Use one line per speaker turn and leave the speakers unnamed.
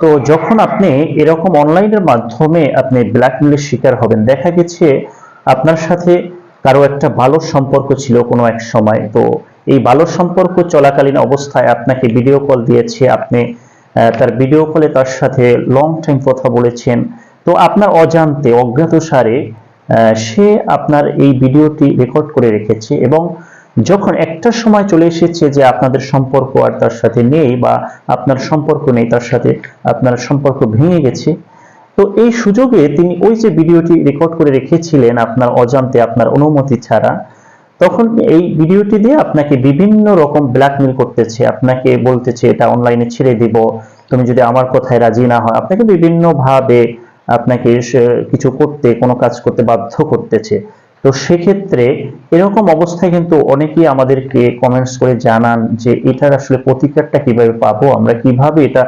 তো যখন আপনি এরকম অনলাইনের মাধ্যমে আপনি ব্ল্যাকমেলের শিকার হবেন, দেখা গেছে আপনার সাথে কারো একটা ভালো সম্পর্ক ছিল কোনো এক সময়, তো এই ভালো সম্পর্ক চলাকালীন অবস্থায় আপনাকে ভিডিও কল দিয়েছে, আপনি তার ভিডিও কলে তার সাথে লং টাইম কথা বলেছেন। তো আপনার অজান্তে অজ্ঞাতসারে সে আপনার এই ভিডিওটি রেকর্ড করে রেখেছে, এবং যখন একটা সময় চলে এসেছে যে আপনাদের সম্পর্ক আর তার সাথে নেই, বা আপনার সম্পর্ক নেই তার সাথে, আপনার সম্পর্ক ভেঙে গেছে, তো এই সুযোগে তিনি ওই যে ভিডিওটি রেকর্ড করে রেখেছিলেন আপনার অজান্তে, আপনার অনুমতি ছাড়া, তখন এই ভিডিওটি দিয়ে আপনাকে বিভিন্ন রকম ব্ল্যাকমেল করতেছে, আপনাকে বলতেছে এটা অনলাইনে ছেড়ে দিব, তুমি যদি আমার কথায় রাজি না হয়, আপনাকে বিভিন্ন ভাবে আপনাকে কিছু করতে, কোনো কাজ করতে বাধ্য করতেছে। তো সেক্ষেত্রে এরকম অবস্থায় কিন্তু অনেকেই আমাদেরকে কমেন্টস করে জানান যে এটার আসলে প্রতিকারটা কিভাবে পাবো, আমরা কিভাবে এটা